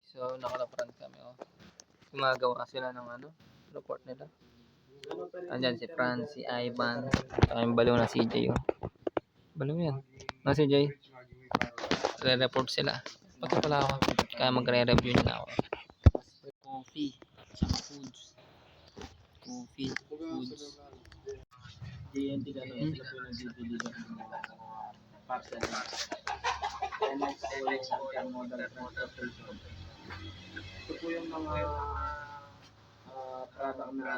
So, nakalaparan kami, oh. Gumagawa sila ng ano, report nila. Andyan si Franz, si Ivan, saka yung baliw na CJ, oh. Baliw yan. Na CJ? Re-report sila. Pati pala ako. Kaya magre-review nila ako. Coffee, saka foods. Coffee, foods. DNT gano'n, sila po yung nagbibili ng parcel. NXO Intermodal Transportation. Ito po yung mga product na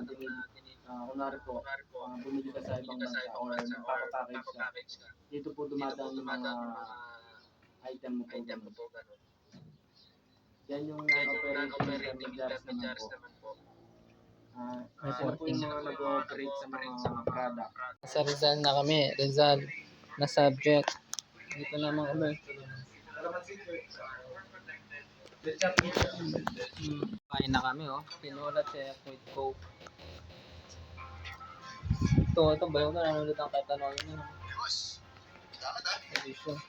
kunwari po, bumili ka sa ibang bansa or magpapapackage ka. Dito po dumadaan yung mga item mo po ganun. Yan yung non-operating intermediaries naman po. Sila po yung mga nag-ooperate sa mga product. Sa Rizal na kami. Rizal na subject. Dito naman kami. Kain na kami, oh. Pinulat siya with Coke. Ito bayo na nanonood ang kahit ano yun. Edition.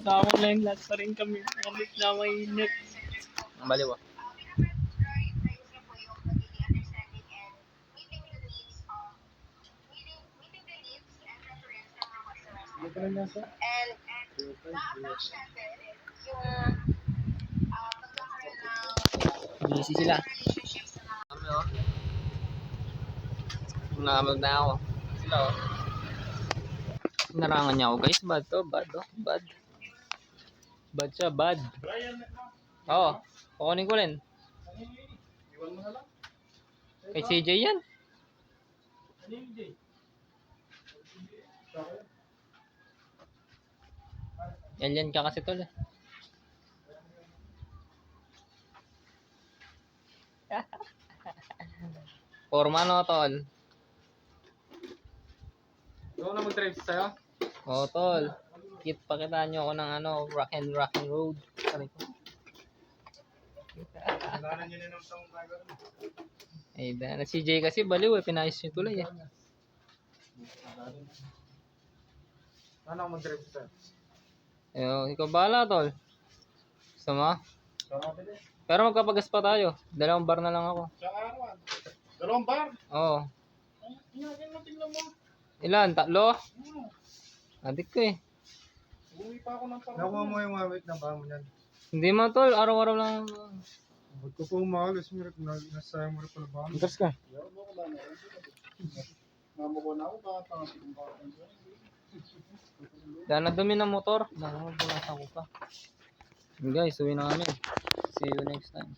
Kasama lang lahat pa rin kami. Kamit na mainit. Ang baliw, ah. Busy sila. Kami, oh. Nakamag na ako. Sila, oh. Narangan niya ako, guys. Bad to. Bad, oh. Bad. Bad siya, bad. Oo. Kukunin ko rin. Kay CJ yan. Yan ka kasi tol. Forma no tol. Ikaw na mag-drive sa'yo? Oo tol. Pakitaan nyo ako ng ano, rock and road. Sorry ko. Ay, na CJ kasi baliw eh. Pinayos nyo tuloy eh. Ano ako mag-drive sa'yo? Ayo, ikaw bahala tol. Gusto mo? Pero magpapagas pa tayo. 2 bar na lang ako. Sa arawan? 2 bar? Oo. Tingnan mo. Ilan? 3? Adik ko eh. Uwi pa ako ng parang. Nakuha mo yung mawit na ba mo yan? Hindi man tol. Araw-araw lang. Ba't ko po umalis mo rin? Nasayang mo rin pala ba? Interest ka. Mamuko na ako ba? Pangasin kong baka. Dahil na dumi ng motor. Baka mabulasan ko pa. Guys, uwi na kami. See you next time.